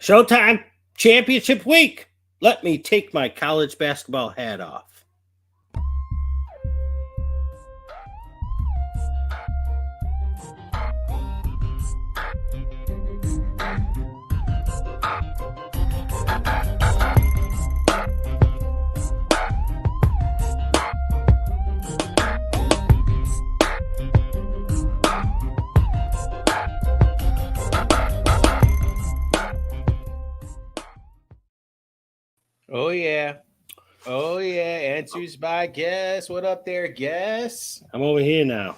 Showtime! Championship week! Let me take my college basketball hat off. Oh yeah. Oh yeah. Answers by guess. What up there, guess? I'm over here now.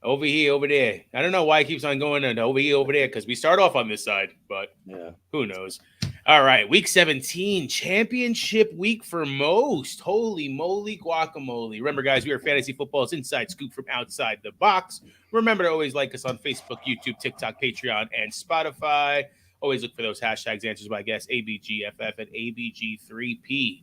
Over here, over there. I don't know why it keeps on going over here, over there, because we start off on this side, but Yeah. who knows? All right, week 17, championship week for most. Holy moly, guacamole. Remember, guys, we are Fantasy Football's inside scoop from outside the box. Remember to always like us on Facebook, YouTube, TikTok, Patreon, and Spotify. Always look for those hashtags, answers by guess, ABGFF and ABG3P.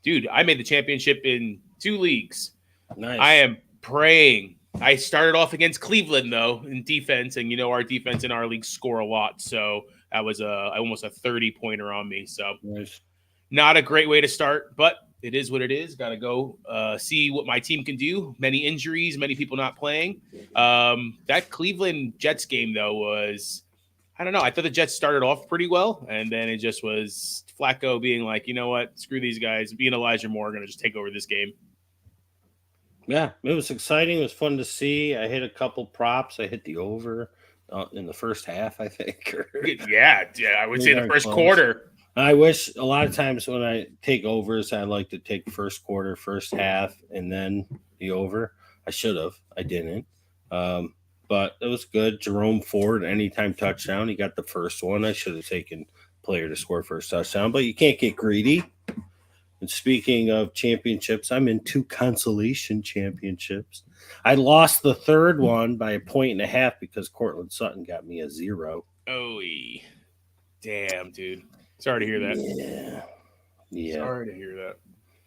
Dude, I made the championship in 2 leagues. Nice. I am praying. I started off against Cleveland, though, in defense, and our defense in our league score a lot, so that was almost a 30-pointer on me. So nice. Not a great way to start, but it is what it is. Got to go see what my team can do. Many injuries, many people not playing. That Cleveland Jets game, though, was – I don't know. I thought the Jets started off pretty well, and then it just was Flacco being like, you know what, screw these guys. Being Elijah Moore going to just take over this game. Yeah, it was exciting. It was fun to see. I hit a couple props. I hit the over in the first half, I think. Yeah, I would say the first quarter. I wish a lot of times when I take overs, I like to take first quarter, first half, and then the over. I should have. I didn't. But it was good. Jerome Ford, anytime touchdown. He got the first one. I should have taken player to score first touchdown, but you can't get greedy. And speaking of championships, I'm in 2 consolation championships. I lost the third one by 1.5 because Cortland Sutton got me a 0. Oh, damn, dude. Sorry to hear that. Yeah. Sorry to hear that.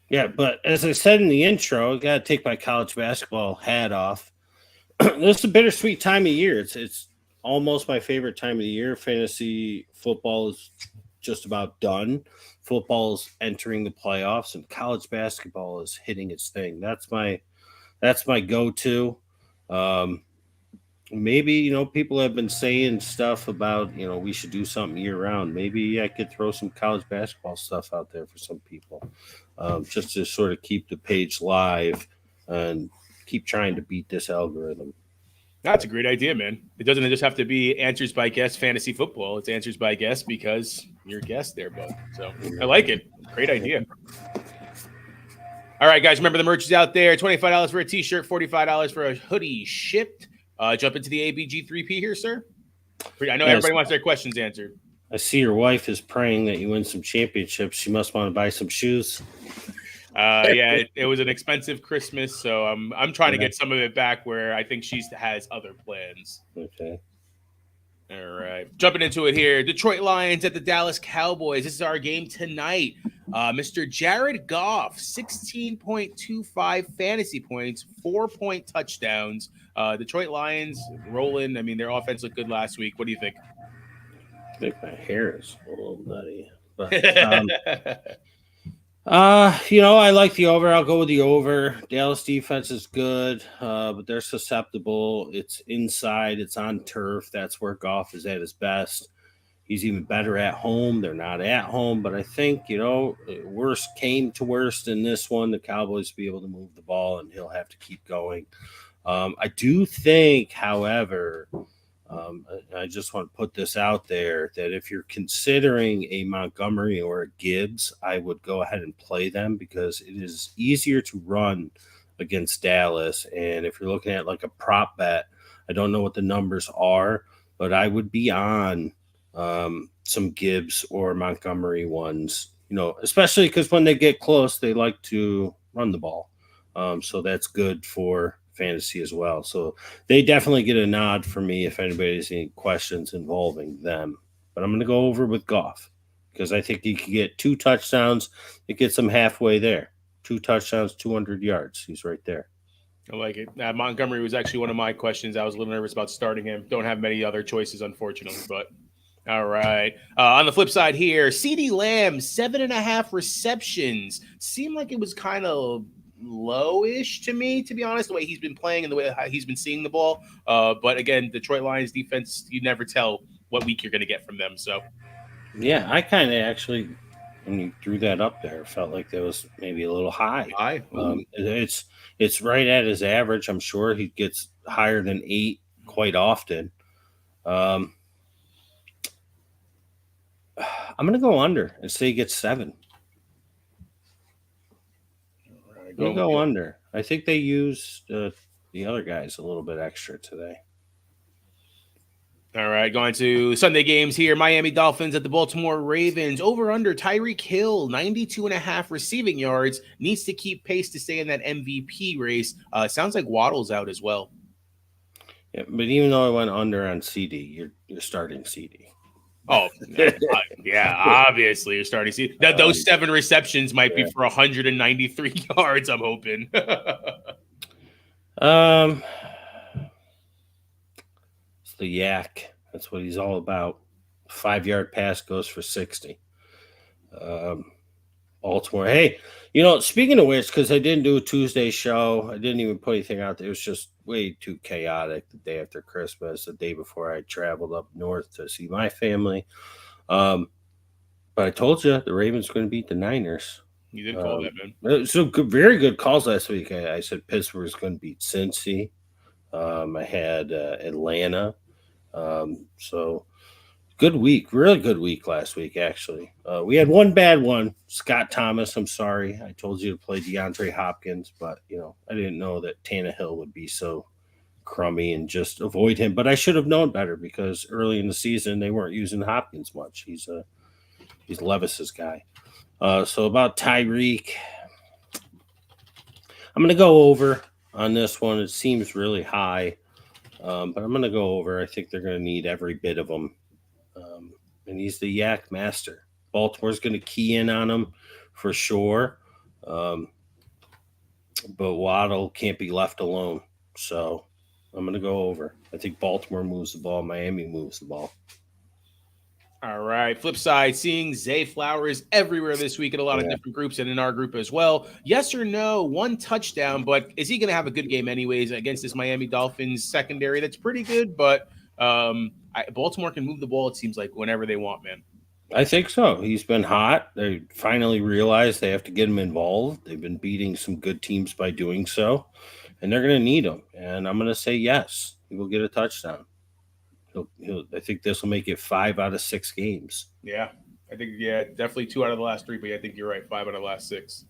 Yeah, but as I said in the intro, I got to take my college basketball hat off. This is a bittersweet time of year. It's almost my favorite time of the year. Fantasy football is just about done. Football is entering the playoffs, and college basketball is hitting its thing. That's my go-to. Maybe people have been saying stuff about we should do something year-round. Maybe I could throw some college basketball stuff out there for some people, just to sort of keep the page live and keep trying to beat this algorithm. That's a great idea, man. It doesn't just have to be answers by guess fantasy football. It's answers by guess because you're a guest there, bud. So I like it. Great idea. All right, guys, remember the merch is out there. $25 for a T-shirt, $45 for a hoodie shipped. Jump into the ABG3P here, sir. I know everybody wants their questions answered. I see your wife is praying that you win some championships. She must want to buy some shoes. Yeah, it was an expensive Christmas, so I'm trying to get some of it back where I think she has other plans. Okay. All right. Jumping into it here. Detroit Lions at the Dallas Cowboys. This is our game tonight. Mr. Jared Goff, 16.25 fantasy points, 4-point touchdowns. Detroit Lions rolling. I mean, their offense looked good last week. What do you think? I think my hair is a little nutty. But, I like the over. I'll go with the over. Dallas defense is good, but they're susceptible. It's inside. It's on turf. That's where Goff is at his best. He's even better at home. They're not at home, but I think, worst came to worst in this one. The Cowboys will be able to move the ball, and he'll have to keep going. I do think, however, I just want to put this out there that if you're considering a Montgomery or a Gibbs, I would go ahead and play them because it is easier to run against Dallas. And if you're looking at like a prop bet, I don't know what the numbers are, but I would be on some Gibbs or Montgomery ones, especially because when they get close, they like to run the ball. So that's good for fantasy as well. So they definitely get a nod for me if anybody has any questions involving them. But I'm going to go over with Goff because I think he could get 2 touchdowns. It gets him halfway there. 2 touchdowns, 200 yards. He's right there. I like it. Montgomery was actually one of my questions. I was a little nervous about starting him. Don't have many other choices, unfortunately, but All right. On the flip side here, CeeDee Lamb, 7.5 receptions. Seemed like it was kind of lowish to me, to be honest, the way he's been playing and the way he's been seeing the ball. But again, Detroit Lions defense, you never tell what week you're going to get from them. So, Yeah, I kind of actually, when you threw that up there, felt like that was maybe a little high. It's right at his average. I'm sure he gets higher than 8 quite often. I'm going to go under and say he gets 7. I'm going to go under. I think they used the other guys a little bit extra today. All right, going to Sunday games here. Miami Dolphins at the Baltimore Ravens. Over under Tyreek Hill, 92.5 receiving yards. Needs to keep pace to stay in that MVP race. Sounds like Waddle's out as well. Yeah, but even though I went under on CD, you're starting CD. Oh, yeah, obviously you're starting to see that those 7 receptions might be for 193 yards, I'm hoping. It's the yak. That's what he's all about. 5-yard pass goes for 60. Baltimore. Hey, speaking of which, because I didn't do a Tuesday show, I didn't even put anything out there. It was just way too chaotic the day after Christmas, the day before I traveled up north to see my family. But I told you the Ravens were going to beat the Niners. You did call that, man. So very good calls last week. I said Pittsburgh was going to beat Cincy. I had Atlanta. So good week, really good week last week, actually. We had one bad one, Scott Thomas. I'm sorry. I told you to play DeAndre Hopkins, but, I didn't know that Tannehill would be so crummy and just avoid him. But I should have known better because early in the season, they weren't using Hopkins much. He's Levis's guy. So about Tyreek, I'm going to go over on this one. It seems really high, but I'm going to go over. I think they're going to need every bit of him. And he's the yak master. Baltimore's going to key in on him for sure. But Waddle can't be left alone. So I'm going to go over. I think Baltimore moves the ball. Miami moves the ball. All right. Flip side, seeing Zay Flowers everywhere this week in a lot of different groups and in our group as well. Yes or no, 1 touchdown, but is he going to have a good game anyways against this Miami Dolphins secondary? That's pretty good, but Baltimore can move the ball, it seems like, whenever they want, man. I think so. He's been hot. They finally realized they have to get him involved. They've been beating some good teams by doing so, and they're going to need him. And I'm going to say yes. He will get a touchdown. I think this will make it 5 out of 6 games. Yeah, I think, definitely 2 out of the last 3, but I think you're right, 5 out of the last 6.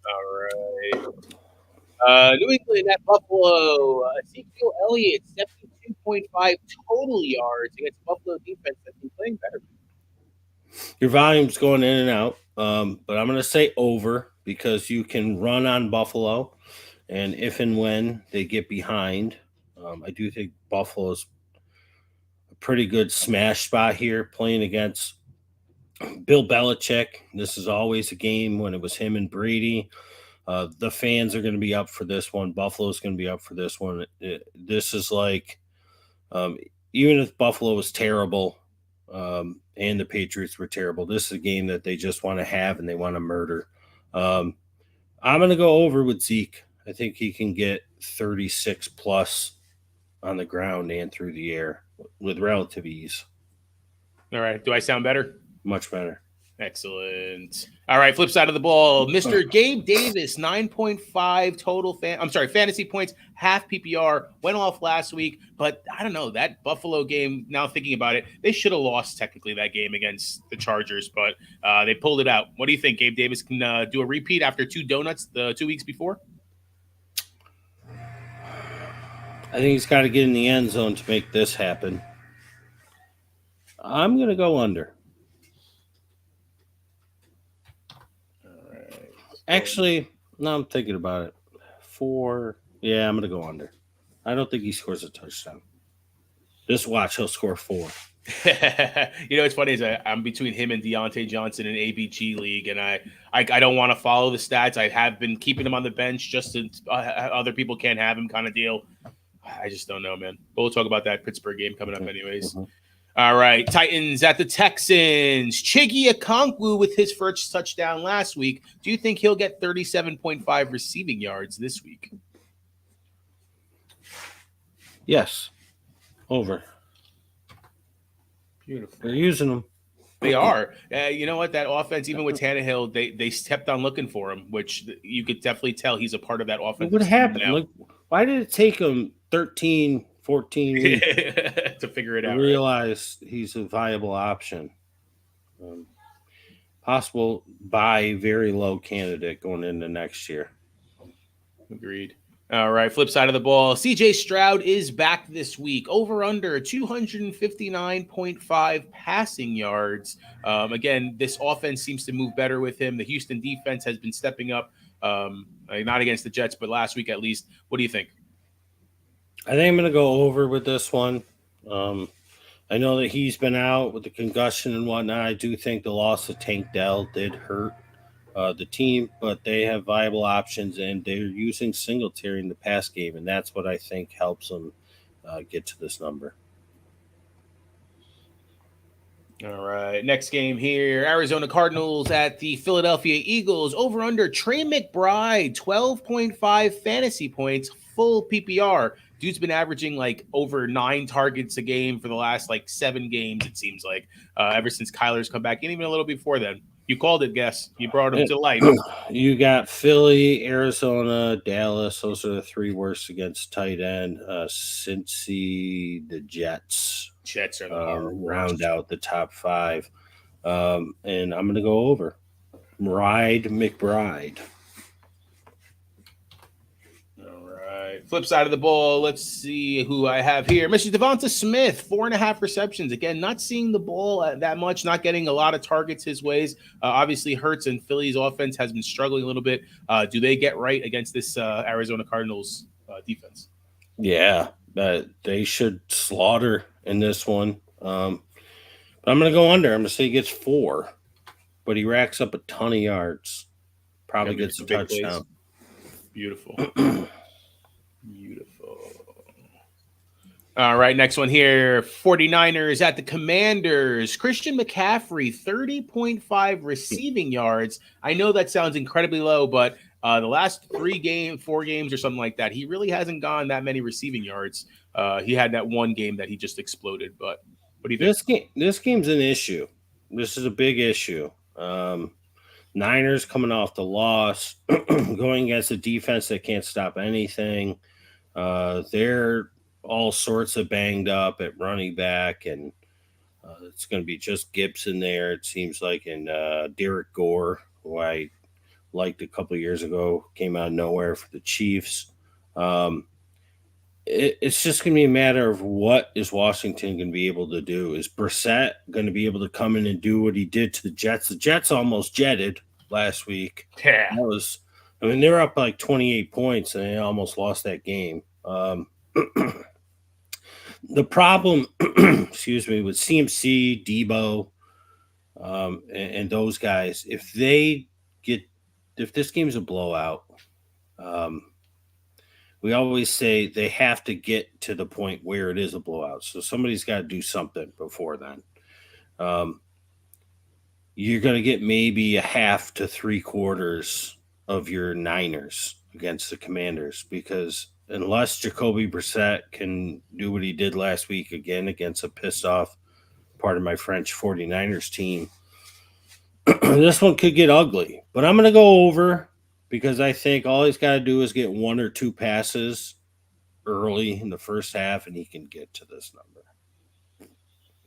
All right. New England at Buffalo. Ezekiel Elliott, 72.5 total yards against Buffalo defense that's been playing better. Your volume's going in and out, but I'm going to say over because you can run on Buffalo, and if and when they get behind, I do think Buffalo's a pretty good smash spot here playing against Bill Belichick. This is always a game when it was him and Brady. The fans are going to be up for this one. Buffalo's going to be up for this one. This is like, even if Buffalo was terrible and the Patriots were terrible, this is a game that they just want to have and they want to murder. I'm going to go over with Zeke. I think he can get 36 plus on the ground and through the air with relative ease. All right. Do I sound better? Much better. Excellent. All right, flip side of the ball. Mr. Gabe Davis, 9.5 total fantasy points, half PPR, went off last week, but I don't know, that Buffalo game, now thinking about it, they should have lost technically that game against the Chargers, but they pulled it out. What do you think? Gabe Davis can do a repeat after 2 donuts the 2 weeks before? I think he's got to get in the end zone to make this happen. I'm going to go under. Actually, no, I'm thinking about it. 4. Yeah, I'm going to go under. I don't think he scores a touchdown. Just watch, he'll score 4. What's funny is I'm between him and Deontay Johnson in ABG league, and I don't want to follow the stats. I have been keeping him on the bench just so other people can't have him kind of deal. I just don't know, man. But we'll talk about that Pittsburgh game coming up anyways. All right, Titans at the Texans. Chiggy Okonkwo with his first touchdown last week. Do you think he'll get 37.5 receiving yards this week? Yes. Over. Beautiful. They're using them. They are. You know what? That offense, even with Tannehill, they kept on looking for him, which you could definitely tell he's a part of that offense. What happened? Like, why did it take him 13, 14 weeks to figure it to out? realize he's a viable option? Possible buy, very low candidate going into next year. Agreed. All right, flip side of the ball. CJ Stroud is back this week. Over under 259.5 passing yards. Again, this offense seems to move better with him. The Houston defense has been stepping up, not against the Jets, but last week at least. What do you think? I think I'm going to go over with this one. I know that he's been out with the concussion and whatnot. I do think the loss of Tank Dell did hurt the team, but they have viable options, and they're using Singletary in the pass game, and that's what I think helps them get to this number. All right, next game here, Arizona Cardinals at the Philadelphia Eagles. Over under Trey McBride, 12.5 fantasy points, full PPR. Dude's been averaging like over 9 targets a game for the last like 7 games, it seems like, ever since Kyler's come back, and even a little before then. You called it, guess. You brought him to life. You got Philly, Arizona, Dallas. Those are the 3 worst against tight end. Cincy, the Jets. Jets are the round out the top 5. And I'm going to go over. Ride McBride. Flip side of the ball, let's see who I have here. Mr. Devonta Smith, 4.5 receptions. Again, not seeing the ball that much, not getting a lot of targets his ways. Obviously, Hurts and Philly's offense has been struggling a little bit. Do they get right against this Arizona Cardinals defense? Yeah, they should slaughter in this one. But I'm going to go under. I'm going to say he gets 4, but he racks up a ton of yards. Probably gets a touchdown. Beautiful. Beautiful. All right, next one here. 49ers at the Commanders. Christian McCaffrey, 30.5 receiving yards. I know that sounds incredibly low, but the last 4 games or something like that, he really hasn't gone that many receiving yards. He had that one game that he just exploded. But what do you think? This game's an issue. This is a big issue. Niners coming off the loss, going against a defense that can't stop anything. They're all sorts of banged up at running back, and it's going to be just Gibson there, it seems like, and Derek Gore, who I liked a couple of years ago, came out of nowhere for the Chiefs. It's just going to be a matter of what is Washington going to be able to do. Is Brissett going to be able to come in and do what he did to the Jets? The Jets almost jetted last week. Yeah. They're up like 28 points, and they almost lost that game. The problem, excuse me, with CMC, Debo, and those guys, if this game's a blowout, we always say they have to get to the point where it is a blowout. So somebody's got to do something before then. You're going to get maybe a half to 3/4 of your Niners against the Commanders, because unless Jacoby Brissett can do what he did last week again against a pissed off, part of my French 49ers team, this one could get ugly. But I'm going to go over, because I think all he's got to do is get 1 or 2 passes early in the first half, and he can get to this number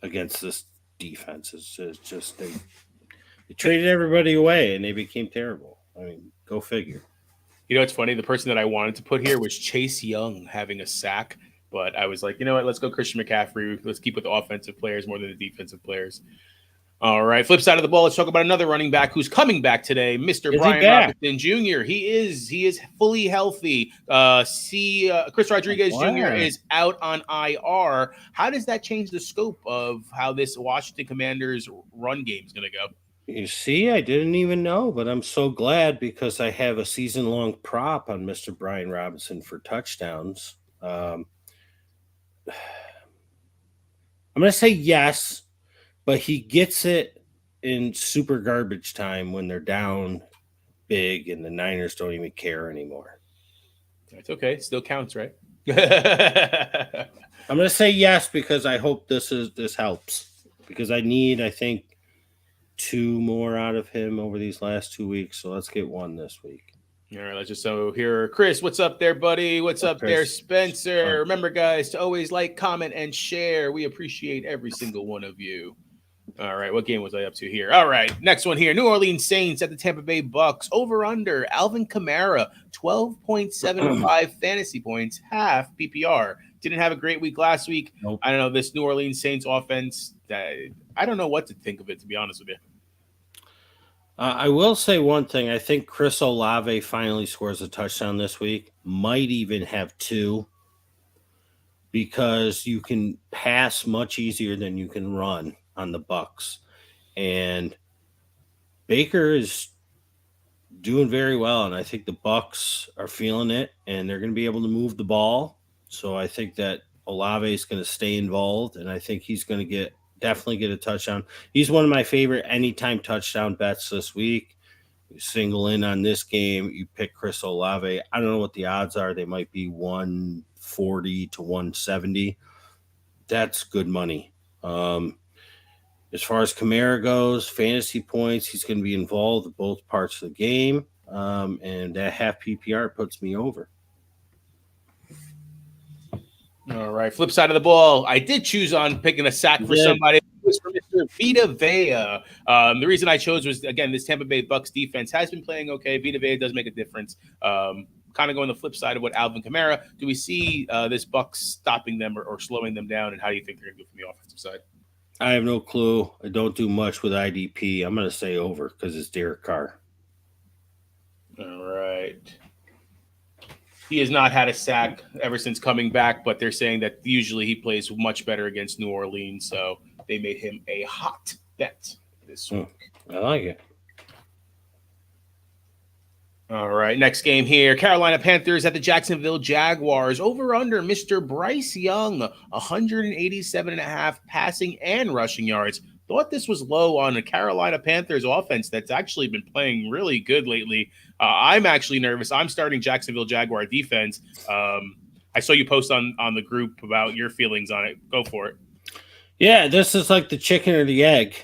against this defense. It's just they traded everybody away, and they became terrible. I mean, go figure. You know, it's funny. The person that I wanted to put here was Chase Young having a sack, but I was like, you know what? Let's go Christian McCaffrey. Let's keep with the offensive players more than the defensive players. All right, flip side of the ball. Let's talk about another running back who's coming back today, Mr. Brian Robinson Jr. He is fully healthy. Chris Rodriguez Jr. is out on IR. How does that change the scope of how this Washington Commanders run game is going to go? You see, I didn't even know, but I'm so glad, because I have a season-long prop on Mr. Brian Robinson for touchdowns. I'm I'm going to say yes, but he gets it in super garbage time when they're down big and the Niners don't even care anymore. That's okay. Still counts, right? I'm going to say yes because I hope this helps because I think 2 more out of him over these last 2 weeks. So let's get 1 this week. All right, let's just hear Chris. What's up there, buddy? What's up there, Spencer? Remember, guys, to always like, comment, and share. We appreciate every single one of you. All right, what game was I up to here? All right, next one here. New Orleans Saints at the Tampa Bay Bucks. Over under Alvin Kamara, 12.75 fantasy points, half PPR. Didn't have a great week last week. Nope. I don't know, this New Orleans Saints offense, I don't know what to think of it, to be honest with you. I will say one thing. I think Chris Olave finally scores a touchdown this week. Might even have 2 because you can pass much easier than you can run on the Bucks. And Baker is doing very well, and I think the Bucks are feeling it, and they're going to be able to move the ball. So I think that Olave is going to stay involved, and I think he's going to definitely get a touchdown. He's one of my favorite anytime touchdown bets this week. You single in on this game, you pick Chris Olave. I don't know what the odds are. They might be 140 to 170. That's good money. As far as Kamara goes, fantasy points, he's going to be involved in both parts of the game. And that half PPR puts me over. All right. Flip side of the ball. I did choose on picking a sack for somebody. It was for Mr. Vita Vea. The reason I chose was, again, this Tampa Bay Bucks defense has been playing okay. Vita Vea does make a difference. Kind of going the flip side of what Alvin Kamara. Do we see this Bucks stopping them or slowing them down? And how do you think they're going to do from the offensive side? I have no clue. I don't do much with IDP. I'm going to say over because it's Derek Carr. All right. He has not had a sack ever since coming back, but they're saying that usually he plays much better against New Orleans, so they made him a hot bet this week. I like it. All right, next game here. Carolina Panthers at the Jacksonville Jaguars. Over under Mr. Bryce Young, 187.5 passing and rushing yards. Thought this was low on the Carolina Panthers offense that's actually been playing really good lately. I'm actually nervous. I'm starting Jacksonville Jaguar defense. I saw you post on the group about your feelings on it. Go for it. Yeah, this is like the chicken or the egg.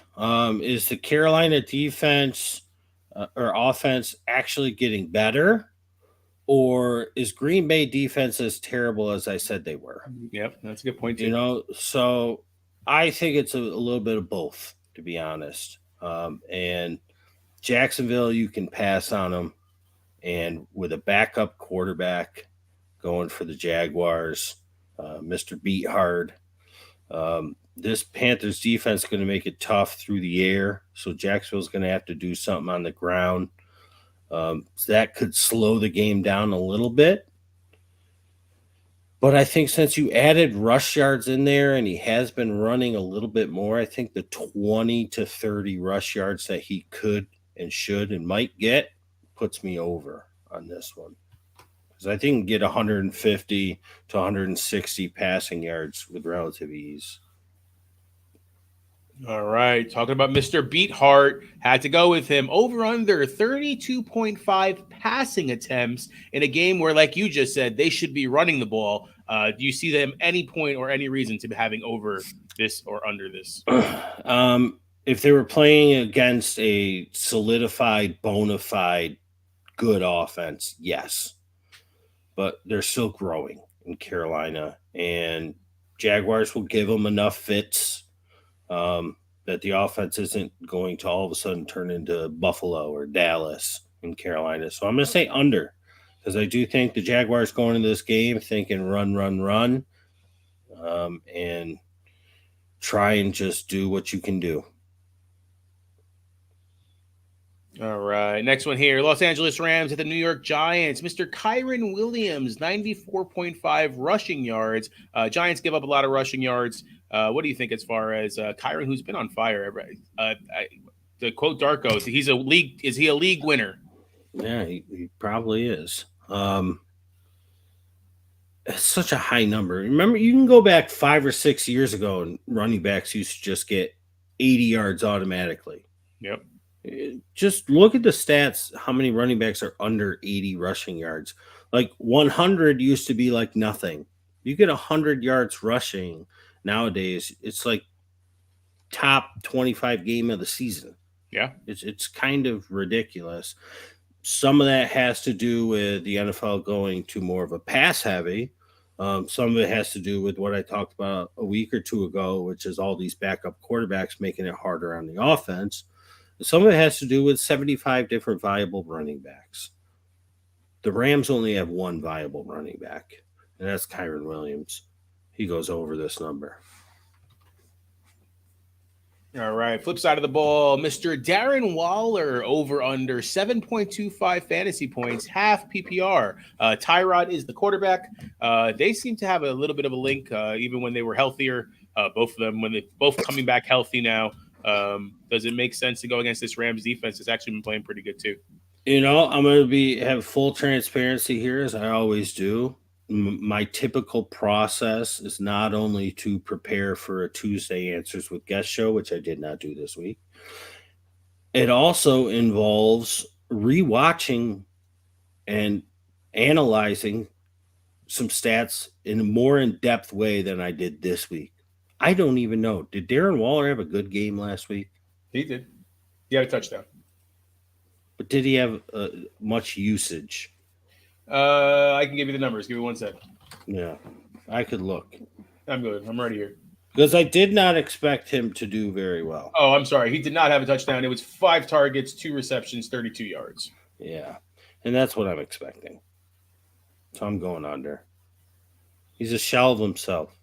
Is the Carolina defense or offense actually getting better? Or is Green Bay defense as terrible as I said they were? Yep, that's a good point too. So I think it's a little bit of both, to be honest. And Jacksonville, you can pass on them. And with a backup quarterback going for the Jaguars, Mr. Beathard, this Panthers defense is going to make it tough through the air. So Jacksonville's going to have to do something on the ground. So that could slow the game down a little bit. But I think since you added rush yards in there and he has been running a little bit more, I think the 20 to 30 rush yards that he could and should and might get puts me over on this one. Because I think get 150 to 160 passing yards with relative ease. All right. Talking about Mr. Beathard, had to go with him. Over under 32.5 passing attempts in a game where, like you just said, they should be running the ball. Do you see them any point or any reason to be having over this or under this? If they were playing against a solidified, bona fide, good offense, yes. But they're still growing in Carolina, and Jaguars will give them enough fits that the offense isn't going to all of a sudden turn into Buffalo or Dallas in Carolina. So I'm going to say under, because I do think the Jaguars going into this game thinking run, and try and just do what you can do. All right. Next one here. Los Angeles Rams at the New York Giants. Mr. Kyron Williams, 94.5 rushing yards. Giants give up a lot of rushing yards. What do you think as far as Kyron, who's been on fire? To quote Darko, is he a league winner? Yeah, he probably is. It's such a high number. Remember, you can go back 5 or 6 years ago, and running backs used to just get 80 yards automatically. Yep. Just look at the stats. How many running backs are under 80 rushing yards? Like 100 used to be like nothing. You get 100 yards rushing nowadays, it's like top 25 game of the season. Yeah. It's kind of ridiculous. Some of that has to do with the NFL going to more of a pass heavy. Some of it has to do with what I talked about a week or two ago, which is all these backup quarterbacks making it harder on the offense. Some of it has to do with 75 different viable running backs. The Rams only have one viable running back, and that's Kyron Williams. He goes over this number. All right. Flip side of the ball, Mr. Darren Waller over under 7.25 fantasy points, half PPR. Tyrod is the quarterback. They seem to have a little bit of a link, even when they were healthier. Both of them, when they both coming back healthy now. Does it make sense to go against this Rams defense? It's actually been playing pretty good too. I'm going to have full transparency here, as I always do. My typical process is not only to prepare for a Tuesday Answers with Guest show, which I did not do this week. It also involves rewatching and analyzing some stats in a more in-depth way than I did this week. I don't even know. Did Darren Waller have a good game last week? He did. He had a touchdown. But did he have much usage? I can give you the numbers. Give me 1 sec. Yeah, I could look. I'm good. I'm ready here. Because I did not expect him to do very well. Oh, I'm sorry. He did not have a touchdown. It was 5 targets, 2 receptions, 32 yards. Yeah, and that's what I'm expecting. So I'm going under. He's a shell of himself.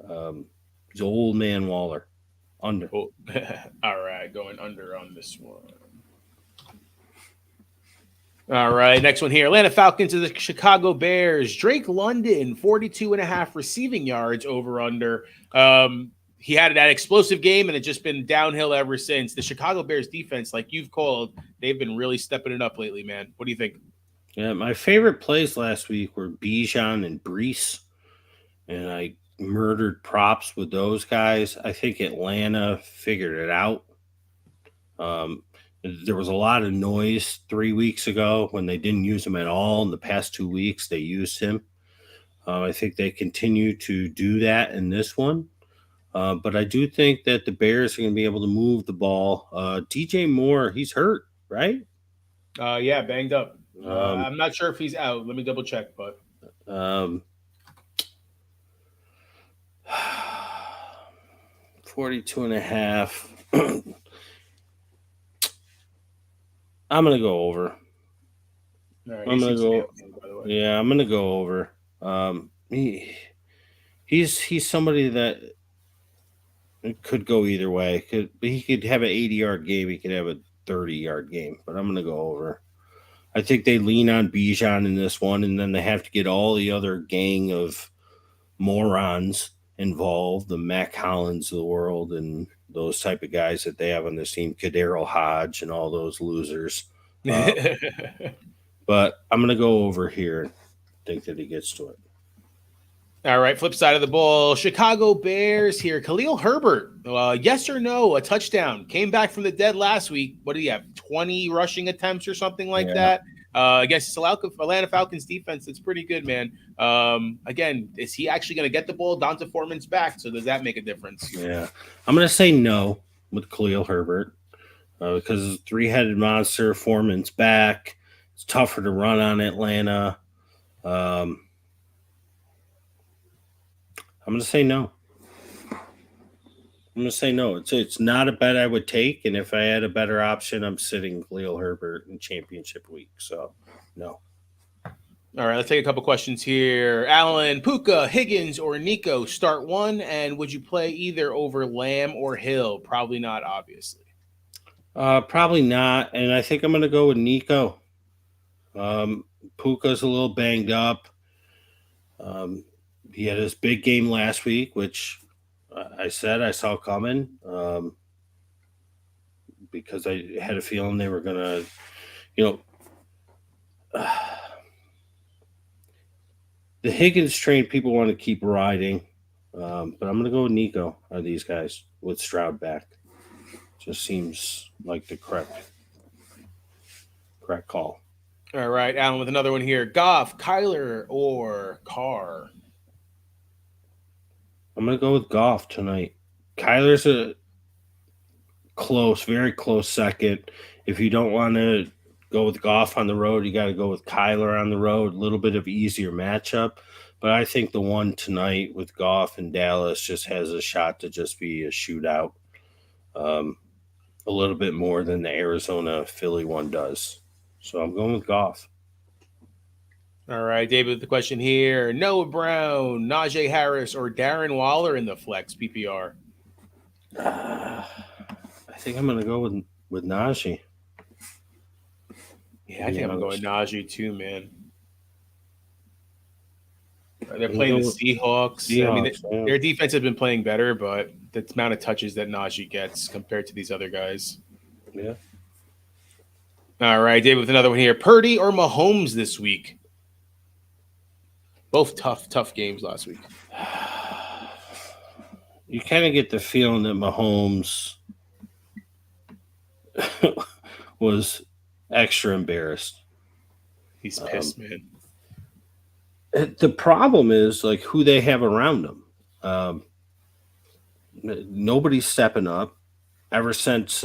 He's old man Waller. Under. Oh. All right, going under on this one. All right, next one here. Atlanta Falcons to the Chicago Bears. Drake London, 42.5 receiving yards over under. He had that explosive game, and it's just been downhill ever since. The Chicago Bears defense, like you've called, they've been really stepping it up lately, man. What do you think? Yeah, my favorite plays last week were Bijan and Brees, and I murdered props with those guys. I think Atlanta figured it out. There was a lot of noise 3 weeks ago when they didn't use him at all. In the past 2 weeks, they used him. I think they continue to do that in this one. But I do think that the Bears are going to be able to move the ball. DJ Moore, he's hurt, right? Yeah, banged up. I'm not sure if he's out. Let me double check, but 42.5. I'm gonna go over. Right, I'm gonna go. Yeah, I'm gonna go over. He's somebody that could go either way. He could have an 80-yard game. He could have a 30-yard game. But I'm gonna go over. I think they lean on Bijan in this one, and then they have to get all the other gang of morons involved, the Mac Hollins of the world, and those type of guys that they have on this team, Kadero Hodge and all those losers. But I'm going to go over here and think that he gets to it. All right, flip side of the ball, Chicago Bears here. Khalil Herbert, yes or no, a touchdown. Came back from the dead last week. What do you have, 20 rushing attempts or something like that? Against Atlanta Falcons defense, it's pretty good, man. Again, is he actually going to get the ball? Donta Foreman's back, so does that make a difference? Yeah. I'm going to say no with Khalil Herbert because three-headed monster, Foreman's back. It's tougher to run on Atlanta. I'm going to say no. It's not a bet I would take, and if I had a better option, I'm sitting Khalil Herbert in championship week. So, no. All right, let's take a couple questions here. Allen, Puka, Higgins, or Nico start one, and would you play either over Lamb or Hill? Probably not, obviously. Probably not, and I think I'm going to go with Nico. Puka's a little banged up. He had his big game last week, which I said I saw coming because I had a feeling they were going to, the Higgins train people want to keep riding, but I'm going to go with Nico on these guys with Stroud back. Just seems like the correct call. All right, Alan with another one here. Goff, Kyler, or Carr? I'm going to go with Goff tonight. Kyler's a very close second. If you don't want to go with Goff on the road, you got to go with Kyler on the road. A little bit of easier matchup. But I think the one tonight with Goff and Dallas just has a shot to just be a shootout. A little bit more than the Arizona Philly one does. So I'm going with Goff. All right, David, the question here: Noah Brown, Najee Harris, or Darren Waller in the flex PPR? I think I'm going to go with Najee. Yeah, I think I'm going Najee too, man. They're playing the Seahawks. I mean, their defense has been playing better, but the amount of touches that Najee gets compared to these other guys. Yeah. All right, David with another one here. Purdy or Mahomes this week? Both tough games last week. You kind of get the feeling that Mahomes was extra embarrassed. He's pissed, man. The problem is like who they have around them. Nobody's stepping up. Ever since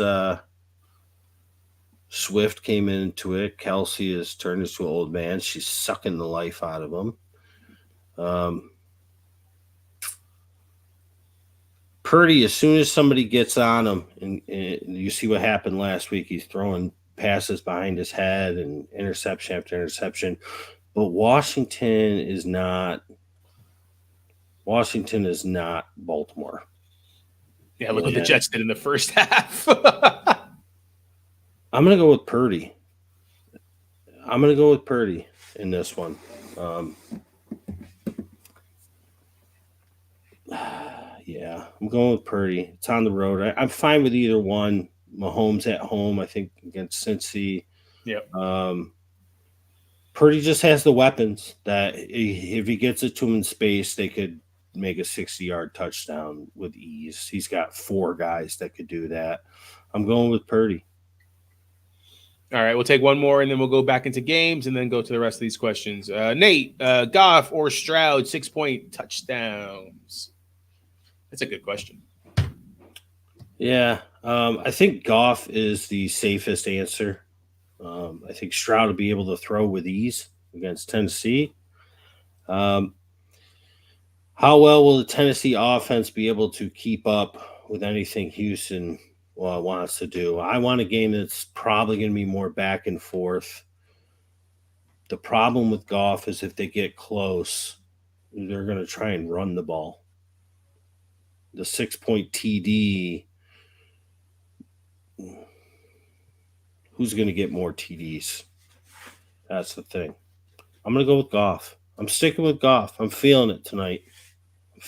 Swift came into it, Kelsey has turned into an old man. She's sucking the life out of him. Purdy, as soon as somebody gets on him, and you see what happened last week, he's throwing passes behind his head and interception after interception. But Washington is not Baltimore. Yeah, look what the Jets did in the first half. I'm going to go with Purdy. In this one. Yeah, I'm going with Purdy. It's on the road. I'm fine with either one. Mahomes at home, I think, against Cincy. Yep. Purdy just has the weapons that if he gets it to him in space, they could make a 60-yard touchdown with ease. He's got 4 guys that could do that. I'm going with Purdy. All right, we'll take one more, and then we'll go back into games and then go to the rest of these questions. Nate, Goff or Stroud, 6-point touchdowns? That's a good question. Yeah, I think Goff is the safest answer. I think Stroud will be able to throw with ease against Tennessee. How well will the Tennessee offense be able to keep up with anything Houston wants to do? I want a game that's probably going to be more back and forth. The problem with Goff is if they get close, they're going to try and run the ball. The 6-point TD, who's going to get more TDs? That's the thing. I'm going to go with Goff. I'm sticking with Goff. I'm feeling it tonight.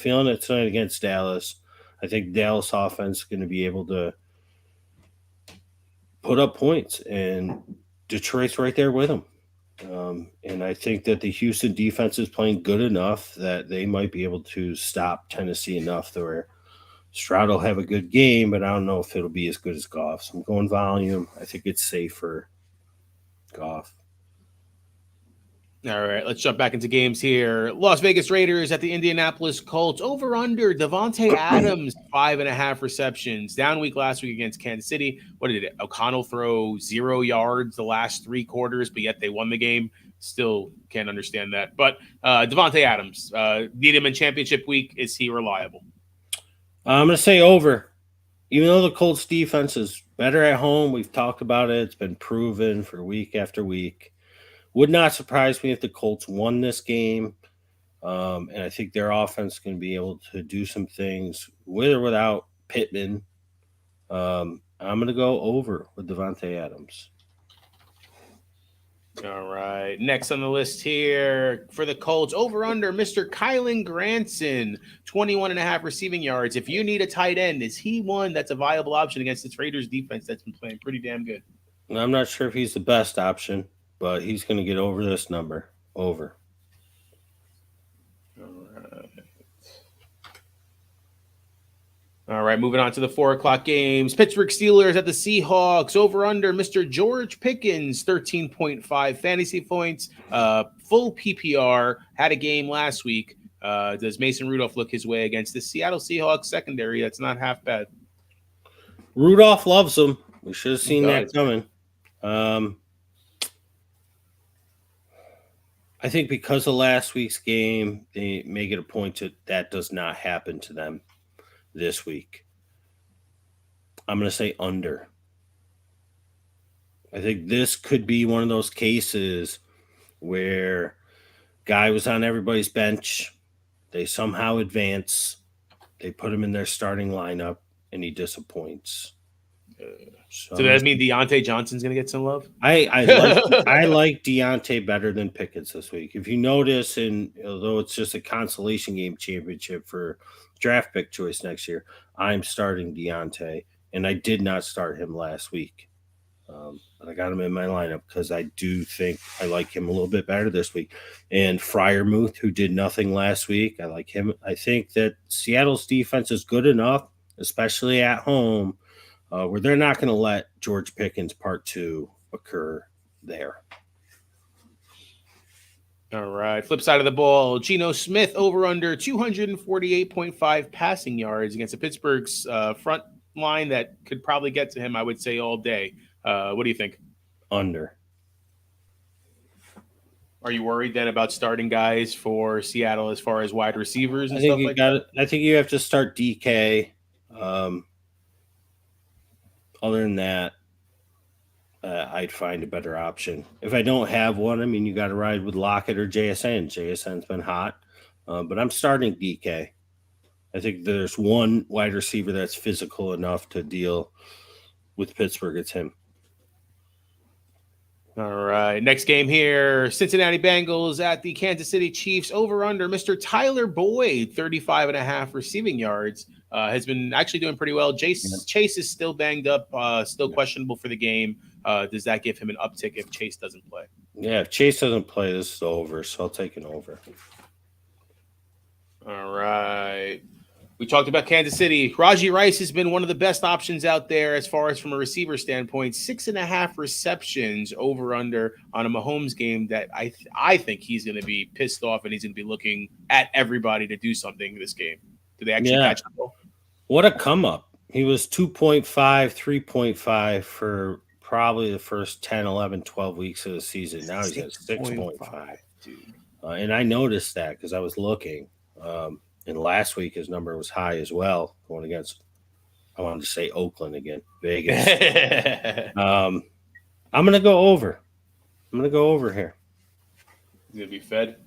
Against Dallas. I think Dallas offense is going to be able to put up points, and Detroit's right there with them. And I think that the Houston defense is playing good enough that they might be able to stop Tennessee enough to where Stroud will have a good game, but I don't know if it'll be as good as Goff. So I'm going volume. I think it's safe for Goff. All right, let's jump back into games here. Las Vegas Raiders at the Indianapolis Colts. Over under Davante Adams, 5.5 receptions. Down week last week against Kansas City. What did it? O'Connell throw 0 yards the last 3 quarters, but yet they won the game. Still can't understand that. But Davante Adams, need him in championship week. Is he reliable? I'm going to say over. Even though the Colts defense is better at home, we've talked about it. It's been proven for week after week. Would not surprise me if the Colts won this game. And I think their offense is going to be able to do some things with or without Pittman. I'm going to go over with Davante Adams. All right. Next on the list here for the Colts, over under Mr. Kylen Granson, 21.5 receiving yards. If you need a tight end, is he one that's a viable option against this Raiders defense that's been playing pretty damn good? I'm not sure if he's the best option, but he's going to get over this number. Over. All right, moving on to the 4 o'clock games. Pittsburgh Steelers at the Seahawks. Over under Mr. George Pickens, 13.5 fantasy points. Full PPR. Had a game last week. Does Mason Rudolph look his way against the Seattle Seahawks secondary? That's not half bad. Rudolph loves him. We should have seen that coming. I think because of last week's game, they make it a point that does not happen to them this week. I'm going to say under. I think this could be one of those cases where guy was on everybody's bench. They somehow advance. They put him in their starting lineup, and he disappoints. So does that mean Deontay Johnson's going to get some love? I like Deontay better than Pickens this week. If you notice, and although it's just a consolation game championship for draft pick choice next year, I'm starting Deontay, and I did not start him last week. But I got him in my lineup because I do think I like him a little bit better this week. And Freiermuth, who did nothing last week, I like him. I think that Seattle's defense is good enough, especially at home, where they're not going to let George Pickens Part 2 occur there. All right. Flip side of the ball, Geno Smith over under 248.5 passing yards against the Pittsburgh's front line that could probably get to him, I would say, all day. What do you think? Under. Are you worried then about starting guys for Seattle as far as wide receivers and I think stuff you like got that? I think you have to start DK. Other than that, I'd find a better option. If I don't have one, I mean, you got to ride with Lockett or JSN. JSN's been hot, but I'm starting DK. I think there's one wide receiver that's physical enough to deal with Pittsburgh. It's him. All right. Next game here, Cincinnati Bengals at the Kansas City Chiefs. Over under Mr. Tyler Boyd, 35.5 receiving yards. Has been actually doing pretty well. Chase is still banged up, still questionable for the game. Does that give him an uptick if Chase doesn't play? Yeah, if Chase doesn't play, this is over, so I'll take an over. All right. We talked about Kansas City. Rajee Rice has been one of the best options out there as far as from a receiver standpoint. 6.5 receptions over under on a Mahomes game that I think he's going to be pissed off and he's going to be looking at everybody to do something in this game. Do they actually catch the ball? What a come up. He was 2.5, 3.5 for probably the first 10, 11, 12 weeks of the season. Now he's at 6.5. Dude. And I noticed that because I was looking. And last week his number was high as well, going against, I wanted to say Oakland again, Vegas. I'm going to go over. I'm going to go over here. He's going to be fed?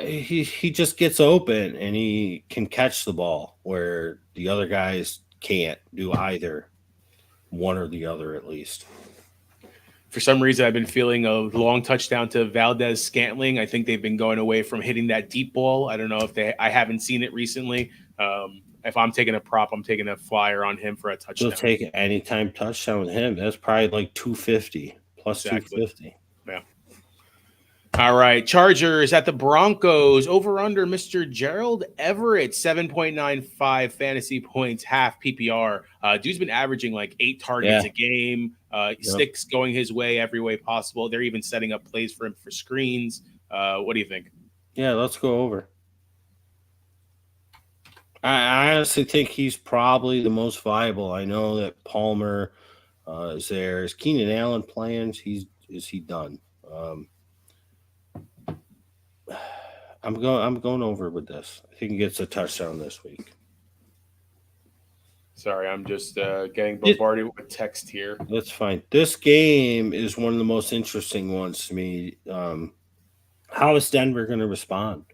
He just gets open and he can catch the ball where the other guys can't do either one or the other at least. For some reason, I've been feeling a long touchdown to Valdez Scantling. I think they've been going away from hitting that deep ball. I don't know if I haven't seen it recently. If I'm taking a prop, I'm taking a flyer on him for a touchdown. You'll take an anytime touchdown with him. That's probably like 250 plus exactly. 250. Yeah. All right. Chargers at the Broncos. Over under Mr. Gerald Everett, 7.95 fantasy points, half PPR. Dude's been averaging like 8 targets a game. Sticks going his way every way possible. They're even setting up plays for him for screens. What do you think? Yeah, let's go over. I honestly think he's probably the most viable. I know that Palmer is there. Is Keenan Allen playing? Is he done? I'm going over with this. I think he gets a touchdown this week. Sorry, I'm just getting bombarded with text here. That's fine. This game is one of the most interesting ones to me. How is Denver going to respond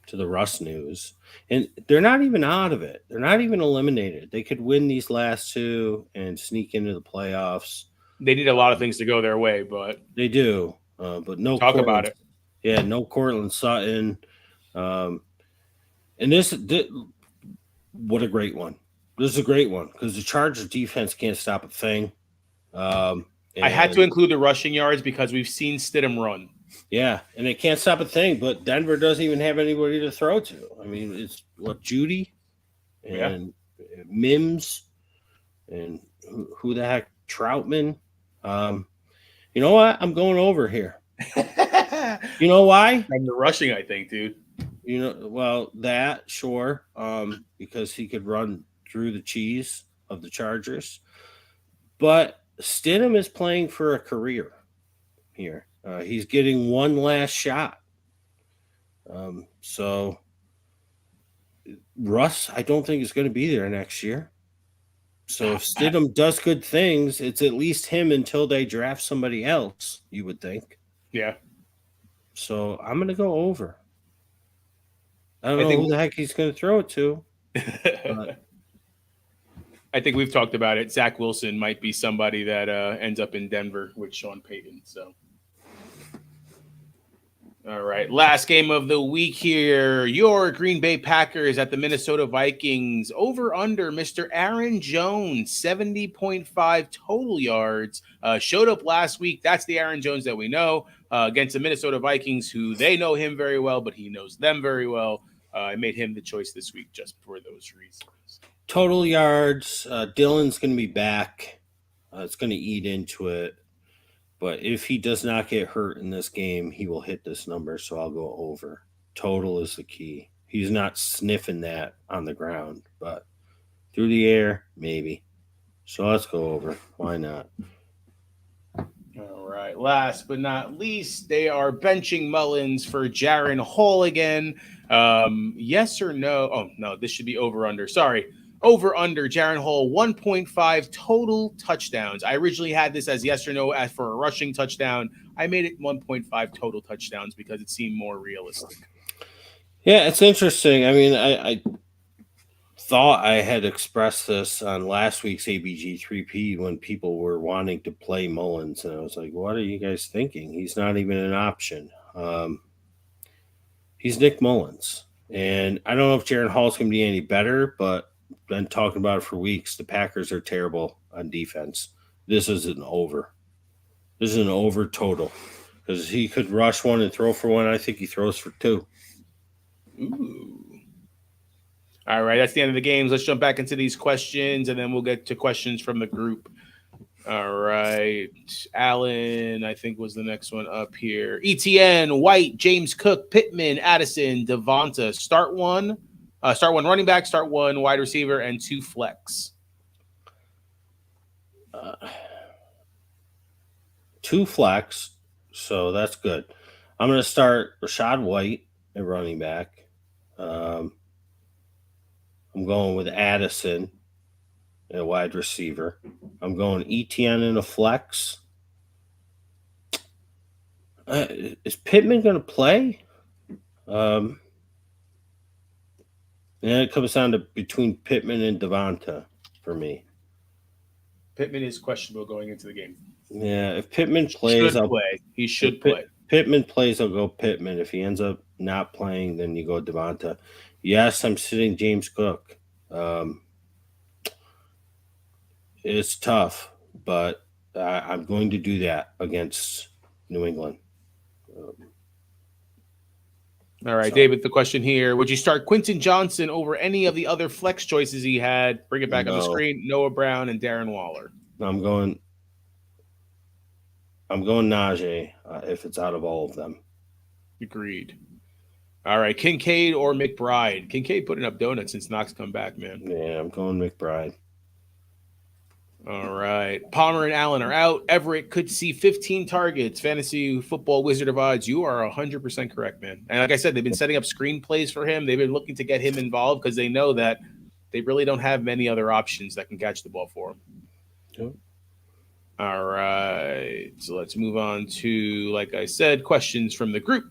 to the Russ news? And they're not even out of it. They're not even eliminated. They could win these last 2 and sneak into the playoffs. They need a lot of things to go their way, but they do. But no talk about it. Yeah, no Cortland Sutton. And this, what a great one. This is a great one because the Chargers defense can't stop a thing. I had to include the rushing yards because we've seen Stidham run. Yeah, and they can't stop a thing, but Denver doesn't even have anybody to throw to. I mean, it's Judy and Mims, and who the heck, Troutman. You know what? I'm going over here. You know why? And the rushing, I think, dude. You know, well, that sure, because he could run through the cheese of the Chargers. But Stidham is playing for a career here. He's getting one last shot. So Russ, I don't think is going to be there next year. So if Stidham does good things, it's at least him until they draft somebody else, you would think. Yeah. So I'm going to go over. I don't know who the heck he's going to throw it to. I think we've talked about it. Zach Wilson might be somebody that ends up in Denver with Sean Payton. So, all right, last game of the week here. Your Green Bay Packers at the Minnesota Vikings. Over under Mr. Aaron Jones, 70.5 total yards. Showed up last week. That's the Aaron Jones that we know against the Minnesota Vikings, who they know him very well, but he knows them very well. I made him the choice this week just for those reasons. Total yards. Dylan's going to be back. It's going to eat into it. But if he does not get hurt in this game, he will hit this number, so I'll go over. Total is the key. He's not sniffing that on the ground, but through the air, maybe. So let's go over. Why not? All right. Last but not least, they are benching Mullins for Jaron Hall again. Yes or no? Oh, no, this should be over under. Sorry. Over under Jaron Hall, 1.5 total touchdowns. I originally had this as yes or no as for a rushing touchdown. I made it 1.5 total touchdowns because it seemed more realistic. Yeah, it's interesting. I mean, I thought I had expressed this on last week's ABG3P when people were wanting to play Mullins. And I was like, what are you guys thinking? He's not even an option. He's Nick Mullins. And I don't know if Jaron Hall's going to be any better, but been talking about it for weeks. The Packers are terrible on defense. This is an over. This is an over total because he could rush one and throw for one. I think he throws for two. Ooh. All right, that's the end of the games. Let's jump back into these questions, and then we'll get to questions from the group. All right. Allen, I think, was the next one up here. ETN, White, James Cook, Pittman, Addison, Devonta. Start one running back, start one wide receiver, and two flex. Two flex, so that's good. I'm going to start Rachaad White at running back. I'm going with Addison at wide receiver. I'm going ETN in a flex. Is Pittman going to play? And it comes down to between Pittman and Devonta for me. Pittman is questionable going into the game. Yeah, if Pittman plays, he should play. Pittman plays, I'll go Pittman. If he ends up not playing, then you go Devonta. Yes, I'm sitting James Cook. It's tough, but I'm going to do that against New England. All right, so, David, the question here. Would you start Quentin Johnson over any of the other flex choices he had? Bring it back on the screen. Noah Brown and Darren Waller. I'm going Najee if it's out of all of them. Agreed. All right, Kincaid or McBride? Kincaid putting up donuts since Knox come back, man. Yeah, I'm going McBride. All right. Palmer and Allen are out. Everett could see 15 targets. Fantasy Football Wizard of Odds, you are 100% correct, man. And like I said, they've been setting up screenplays for him. They've been looking to get him involved because they know that they really don't have many other options that can catch the ball for him. Yep. All right. So let's move on to, like I said, questions from the group.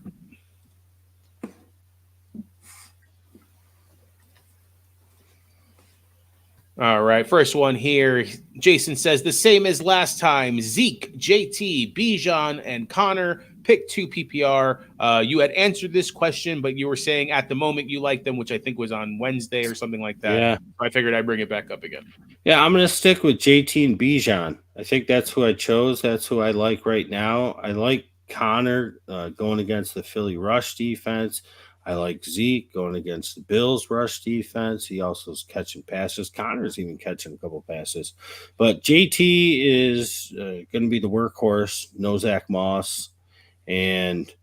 All right, first one here. Jason says the same as last time. Zeke, JT, Bijan, and Connor pick 2 PPR. You had answered this question, but you were saying at the moment you liked them, which I think was on Wednesday or something like that. Yeah. I figured I'd bring it back up again. Yeah, I'm going to stick with JT and Bijan. I think that's who I chose. That's who I like right now. I like Connor going against the Philly rush defense. I like Zeke going against the Bills' rush defense. He also is catching passes. Connor's even catching a couple passes. But JT is going to be the workhorse, no Zach Moss. And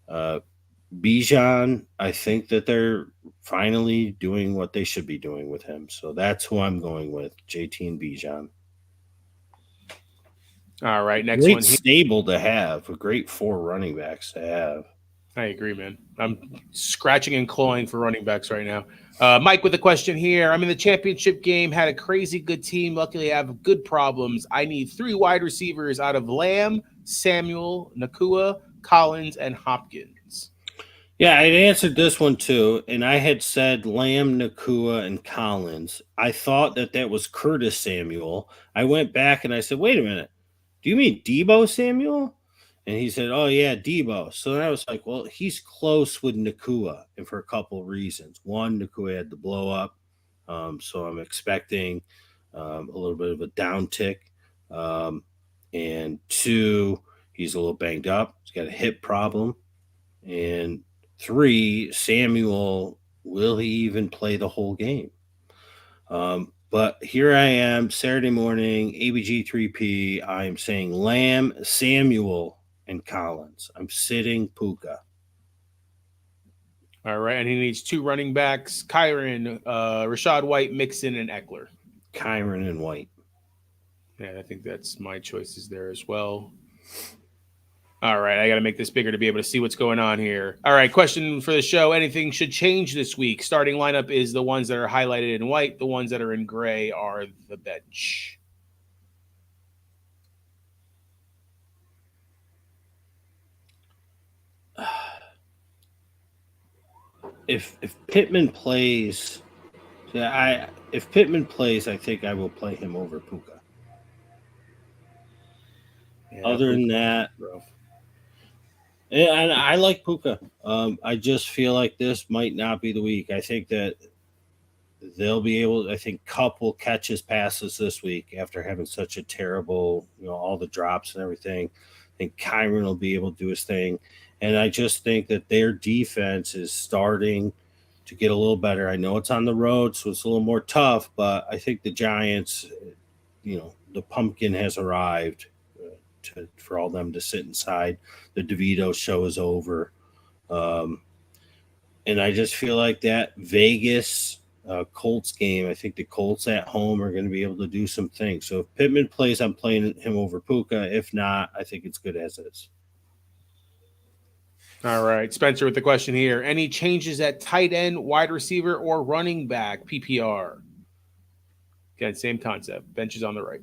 Bijan, I think that they're finally doing what they should be doing with him. So that's who I'm going with, JT and Bijan. All right, next Great one here. stable to have, a great 4 running backs to have. I agree, man. I'm scratching and clawing for running backs right now. Mike with a question here. I'm in the championship game, had a crazy good team. Luckily, I have good problems. I need 3 wide receivers out of Lamb, Samuel, Nakua, Collins, and Hopkins. Yeah, I'd answered this one too, and I had said Lamb, Nakua, and Collins. I thought that was Curtis Samuel. I went back and I said, wait a minute, do you mean Debo Samuel? And he said, oh, yeah, Debo. So then I was like, well, he's close with Nakua, and for a couple of reasons. One, Nakua had the blow up, so I'm expecting a little bit of a downtick. And 2, he's a little banged up. He's got a hip problem. And 3, Samuel, will he even play the whole game? But here I am, Saturday morning, ABG3P. I'm saying Lamb, Samuel, and Collins. I'm sitting Puka. All right, and he needs 2 running backs, Kyron, Rashad White, Mixon, and Eckler. Kyron and White. Yeah, I think that's my choices there as well. All right, I got to make this bigger to be able to see what's going on here. All right, question for the show. Anything should change this week? Starting lineup is the ones that are highlighted in white. The ones that are in gray are the bench. If Pittman plays, if Pittman plays, I think I will play him over Puka. Yeah, Other than that, rough. And I like Puka. I just feel like this might not be the week. I think that they'll be able. I think Kupp will catch his passes this week after having such a terrible, all the drops and everything. I think Kyron will be able to do his thing, and I just think that their defense is starting to get a little better. I know it's on the road, so it's a little more tough, but I think the Giants, the pumpkin has arrived. For all them to sit inside. The DeVito show is over. And I just feel like that Vegas Colts game, I think the Colts at home are going to be able to do some things. So if Pittman plays, I'm playing him over Puka. If not, I think it's good as is. All right. Spencer with the question here. Any changes at tight end, wide receiver, or running back PPR? Again, same concept. Bench is on the right.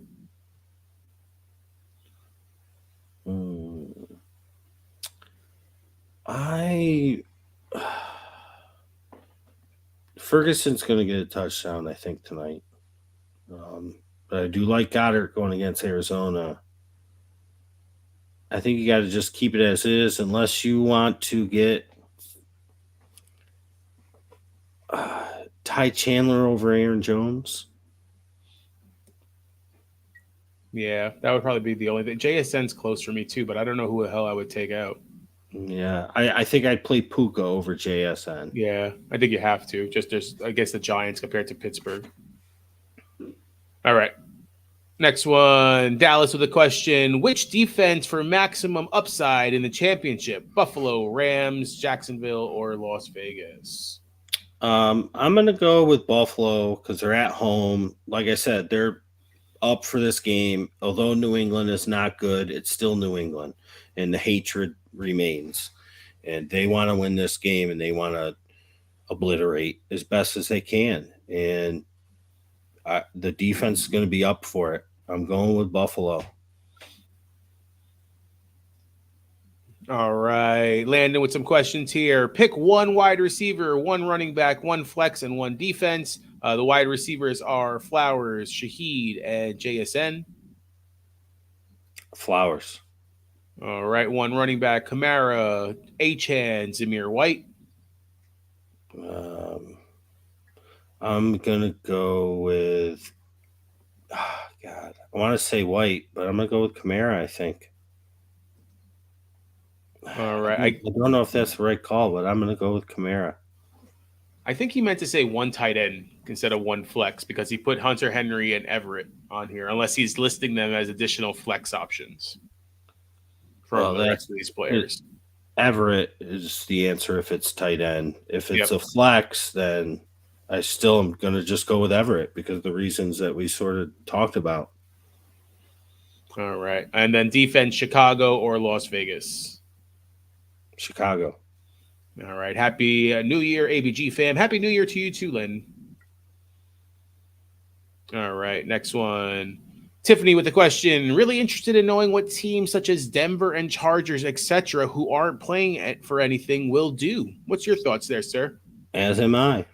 Ferguson's going to get a touchdown, I think, tonight. But I do like Goddard going against Arizona. I think you got to just keep it as is unless you want to get Ty Chandler over Aaron Jones. Yeah, that would probably be the only thing. JSN's close for me too, but I don't know who the hell I would take out. Yeah, I think I'd play Puka over JSN. Yeah, I think you have to. Just against the Giants compared to Pittsburgh. All right. Next one. Dallas with a question. Which defense for maximum upside in the championship? Buffalo, Rams, Jacksonville, or Las Vegas? I'm going to go with Buffalo because they're at home. Like I said, they're up for this game. Although New England is not good, it's still New England, and the hatred remains. And they want to win this game, and they want to obliterate as best as they can. And the defense is going to be up for it. I'm going with Buffalo. All right. Landon with some questions here. Pick one wide receiver, one running back, one flex, and one defense. The wide receivers are Flowers, Shaheed, and JSN. Flowers. All right. One running back, Kamara, Achane, Zamir White. I'm going to go with, I want to say White, but I'm going to go with Kamara, I think. All I right. don't know if that's the right call, but I'm going to go with Kamara. I think he meant to say one tight end instead of one flex because he put Hunter Henry and Everett on here, unless he's listing them as additional flex options from Well, the rest of these players. Everett is the answer if it's tight end. If it's Yep. a flex, then I still am going to just go with Everett because of the reasons that we sort of talked about. All right. And then defense, Chicago or Las Vegas. Chicago. All right. Happy New Year, ABG fam. Happy New Year to you too, Lynn. All right. Next one. Tiffany with the question. Really interested in knowing what teams such as Denver and Chargers, etc., who aren't playing for anything will do. What's your thoughts there, sir? As am I.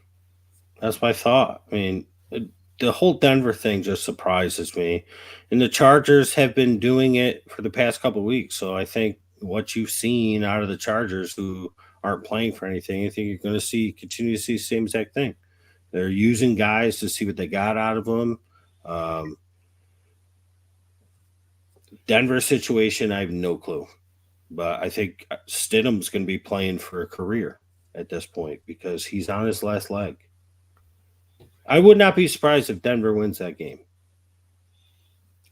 That's my thought. I mean, the whole Denver thing just surprises me. And the Chargers have been doing it for the past couple of weeks. So I think what you've seen out of the Chargers who aren't playing for anything, I think you're going to continue to see the same exact thing. They're using guys to see what they got out of them. Denver situation, I have no clue. But I think Stidham's going to be playing for a career at this point because he's on his last leg. I would not be surprised if Denver wins that game.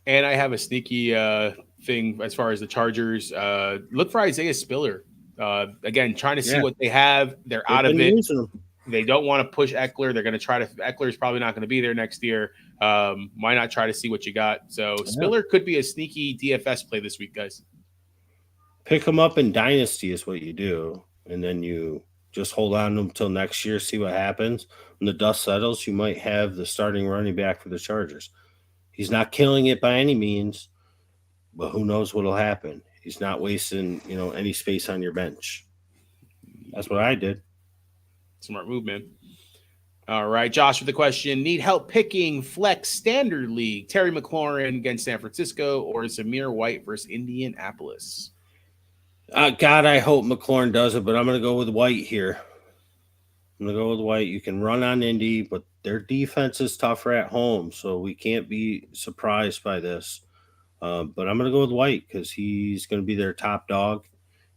And I have a sneaky thing as far as the Chargers. Look for Isaiah Spiller. Again, trying to see what they have. They're out of it. They don't want to push Eckler. They're going to try to. Eckler's probably not going to be there next year. Why not try to see what you got? So Spiller could be a sneaky DFS play this week, guys. Pick him up in Dynasty is what you do. And then you just hold on to him until next year, see what happens. When the dust settles, you might have the starting running back for the Chargers. He's not killing it by any means, but who knows what'll happen. He's not wasting, any space on your bench. That's what I did. Smart move, man. All right, Josh with the question. Need help picking flex standard league. Terry McLaurin against San Francisco or Zamir White versus Indianapolis? God, I hope McLaurin does it, but I'm going to go with White here. I'm going to go with White. You can run on Indy, but their defense is tougher at home, so we can't be surprised by this. But I'm going to go with White because he's going to be their top dog.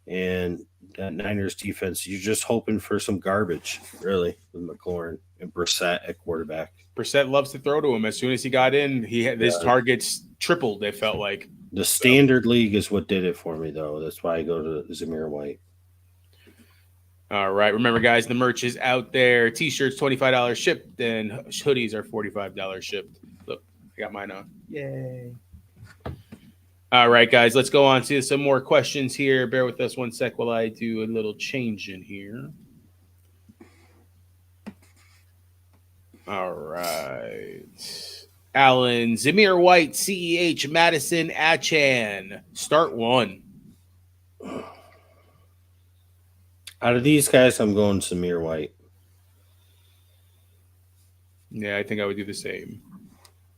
And that Niners defense, you're just hoping for some garbage, really, with McLaurin and Brissett at quarterback. Brissett loves to throw to him. As soon as he got in, his targets tripled, it felt like. The standard league is what did it for me, though. That's why I go to Zamir White. All right. Remember, guys, the merch is out there. T-shirts, $25 shipped, and hoodies are $45 shipped. Look, I got mine on. Yay. All right, guys, let's go on to some more questions here. Bear with us one sec while I do a little change in here. All right. Allen, Zamir White, CEH, Madison, Achan. Start one. Out of these guys, I'm going Zamir White. Yeah, I think I would do the same.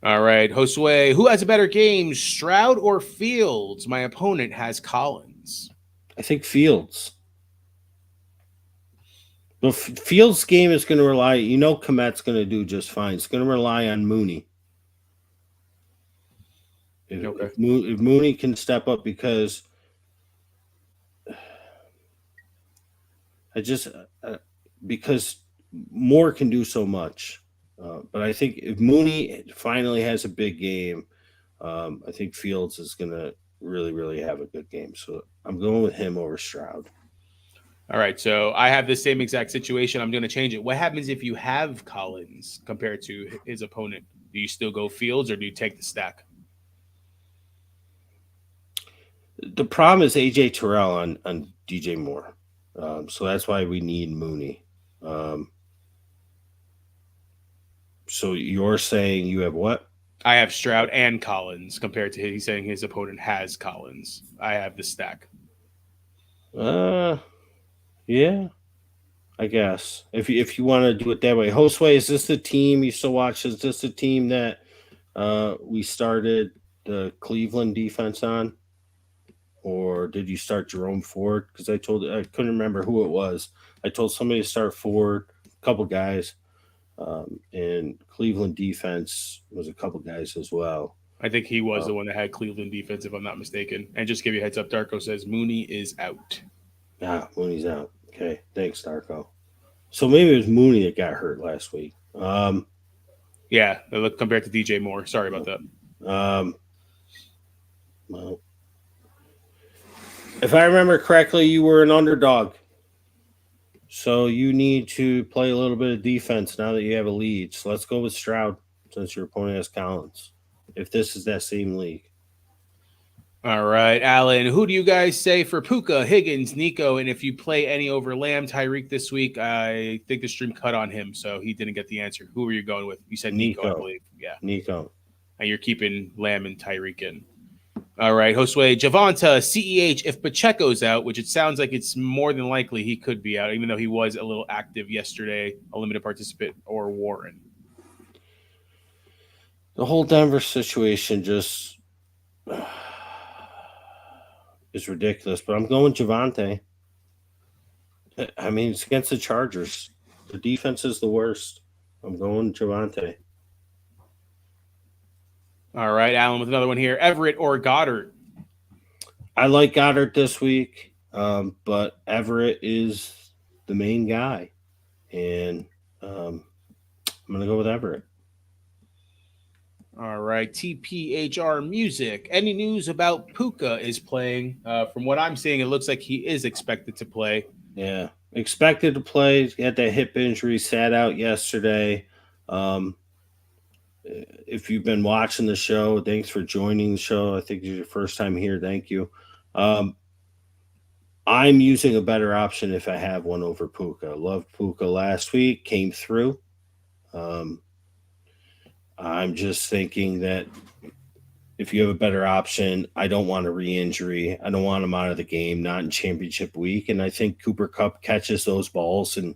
All right, Josue, who has a better game, Stroud or Fields? My opponent has Collins. I think Fields. The Fields game is going to rely, Komet's going to do just fine. It's going to rely on Mooney. If Mooney can step up because because Moore can do so much. But I think if Mooney finally has a big game, I think Fields is going to really, really have a good game. So I'm going with him over Stroud. All right, so I have the same exact situation. I'm going to change it. What happens if you have Collins compared to his opponent? Do you still go Fields or do you take the stack? The problem is AJ Terrell on DJ Moore. So that's why we need Mooney. So you're saying you have what? I have Stroud and Collins compared to he's saying his opponent has Collins. I have the stack. Yeah, I guess. If you want to do it that way. Josue, is this the team you still watch? Is this the team that we started the Cleveland defense on? Or did you start Jerome Ford? Because I couldn't remember who it was. I told somebody to start Ford, a couple guys. And Cleveland defense was a couple guys as well. I think he was the one that had Cleveland defense, if I'm not mistaken. And just give you a heads up, Darko says Mooney is out. Ah, Mooney's out. Okay, thanks, Darko. So maybe it was Mooney that got hurt last week. Yeah, look compared to DJ Moore. Sorry about that. Well, if I remember correctly, you were an underdog. So you need to play a little bit of defense now that you have a lead. So let's go with Stroud since your opponent has Collins. If this is that same league. All right, Alan, who do you guys say for Puka, Higgins, Nico? And if you play any over Lamb, Tyreek this week, I think the stream cut on him, so he didn't get the answer. Who are you going with? You said Nico, I believe. Yeah. Nico. And you're keeping Lamb and Tyreek in. All right, Josue, Javonta, CEH, if Pacheco's out, which it sounds like it's more than likely he could be out, even though he was a little active yesterday, a limited participant, or Warren. The whole Denver situation just is ridiculous, but I'm going Javonte. I mean, it's against the Chargers. The defense is the worst. I'm going Javonte. All right, Alan with another one here. Everett or Goddard? I like Goddard this week, but Everett is the main guy. And I'm going to go with Everett. All right, TPHR Music. Any news about Puka is playing? From what I'm seeing, it looks like he is expected to play. Yeah, expected to play. He had that hip injury, sat out yesterday. If you've been watching the show, thanks for joining the show. I think it's your first time here. Thank you. I'm using a better option if I have one over Puka. Loved Puka last week, came through. I'm just thinking that if you have a better option, I don't want a re-injury. I don't want him out of the game, not in championship week. And I think Cooper Kupp catches those balls and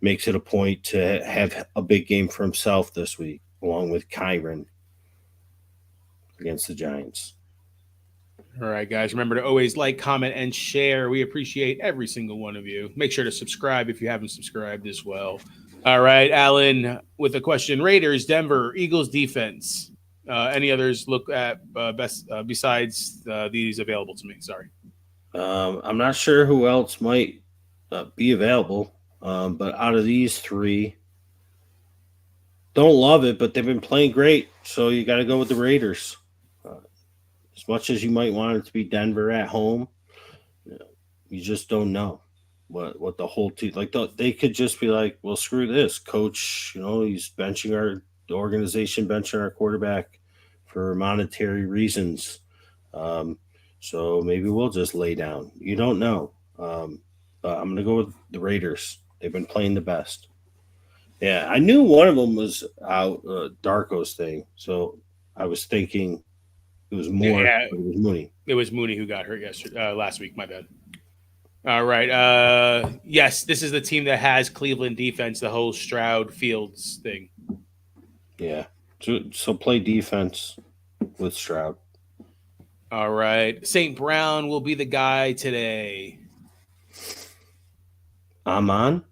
makes it a point to have a big game for himself this week, along with Kyron against the Giants. All right, guys. Remember to always like, comment, and share. We appreciate every single one of you. Make sure to subscribe if you haven't subscribed as well. All right, Alan, with a question. Raiders, Denver, Eagles defense. Any others look at best besides these available to me? Sorry. I'm not sure who else might be available, but out of these three, don't love it, but they've been playing great. So you got to go with the Raiders. As much as you might want it to be Denver at home, you just don't know what the whole team like. They could just be like, "Well, screw this, coach. He's benching the organization, benching our quarterback for monetary reasons. So maybe we'll just lay down. You don't know. But I'm gonna go with the Raiders. They've been playing the best. Yeah, I knew one of them was out, Darko's thing. So I was thinking it was more. Yeah, it was Mooney. It was Mooney who got hurt last week. My bad. All right. Yes, this is the team that has Cleveland defense, the whole Stroud Fields thing. Yeah. So play defense with Stroud. All right. St. Brown will be the guy today. Amon?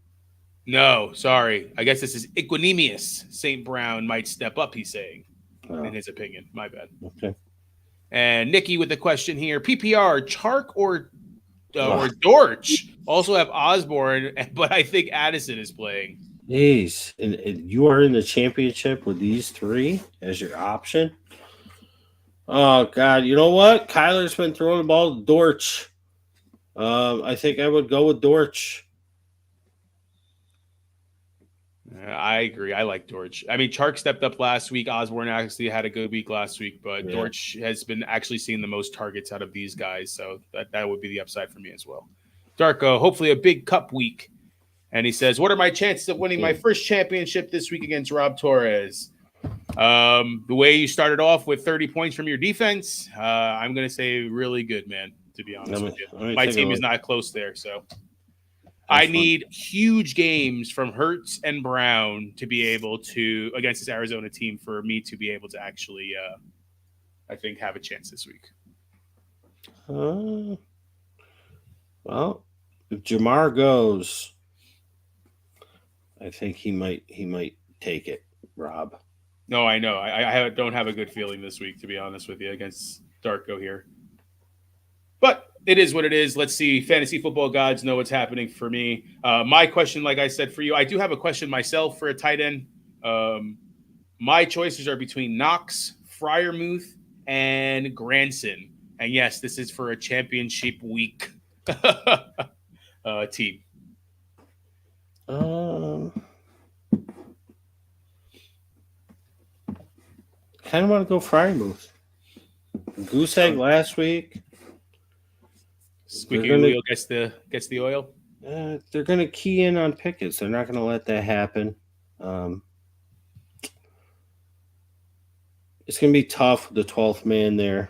No, sorry. I guess this is Equanimous. St. Brown might step up, he's saying, in his opinion. My bad. Okay. And Nikki with the question here. PPR, Chark or Dortch? Also have Osborne, but I think Addison is playing. Jeez. And you are in the championship with these three as your option? Oh, God. You know what? Kyler's been throwing the ball to Dortch. I think I would go with Dortch. I agree. I like Dortch. I mean, Chark stepped up last week. Osborne actually had a good week last week, but Dortch has been actually seeing the most targets out of these guys. So that would be the upside for me as well. Darko, hopefully a big cup week. And he says, what are my chances of winning my first championship this week against Rob Torres? The way you started off with 30 points from your defense, I'm going to say really good, man, to be honest with you. My team is not close there, so. I need huge games from Hurts and Brown to be able to, against this Arizona team, for me to be able to actually, I think, have a chance this week. Well, if Jamar goes, I think he might take it, Rob. No, I know. I don't have a good feeling this week, to be honest with you, against Darko here. But it is what it is. Let's see. Fantasy football gods know what's happening for me. My question, like I said, for you, I do have a question myself for a tight end. My choices are between Knox, Fryermuth, and Granson. And yes, this is for a championship week team. Kind of want to go Fryermuth. Goose egg last week. Squeaky wheel gets the oil. They're going to key in on Pickett. They're not going to let that happen. It's going to be tough with the 12th man there.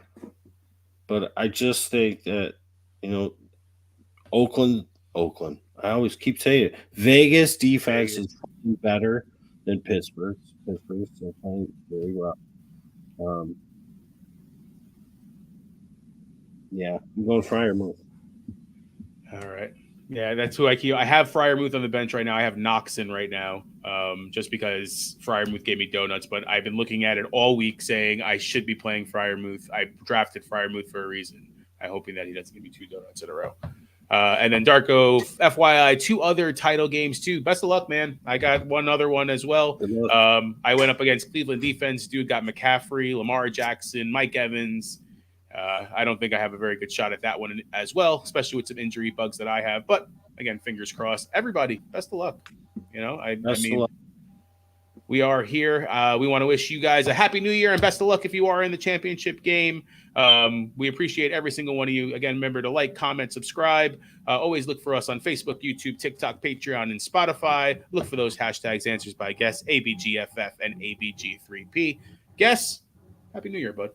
But I just think that, Oakland. I always keep saying it. Vegas defense is better than Pittsburgh. Pittsburgh's still playing very well. Yeah, I'm going Fryermuth. All right. Yeah, that's who I keep. I have Fryermuth on the bench right now. I have Knox in right now, just because Fryermuth gave me donuts. But I've been looking at it all week saying I should be playing Fryermuth. I drafted Fryermuth for a reason. I'm hoping that he doesn't give me 2 donuts in a row. And then Darko, FYI, 2 other title games too. Best of luck, man. I got one other one as well. I went up against Cleveland defense. Dude got McCaffrey, Lamar Jackson, Mike Evans. I don't think I have a very good shot at that one as well, especially with some injury bugs that I have. But again, fingers crossed. Everybody, best of luck. I mean, we are here. We want to wish you guys a happy new year and best of luck if you are in the championship game. We appreciate every single one of you. Again, remember to like, comment, subscribe. Always look for us on Facebook, YouTube, TikTok, Patreon, and Spotify. Look for those hashtags, answers by guests, ABGFF and ABG3P. Guess, happy new year, bud.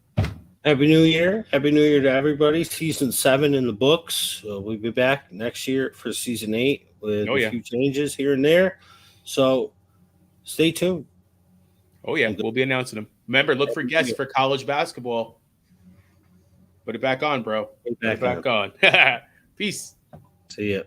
Happy New Year. Happy New Year to everybody. Season 7 in the books. We'll be back next year for Season 8 with a few changes here and there. So stay tuned. Oh, yeah. We'll be announcing them. Remember, look for guests for college basketball. Put it back on, bro. Put it back on. Peace. See ya.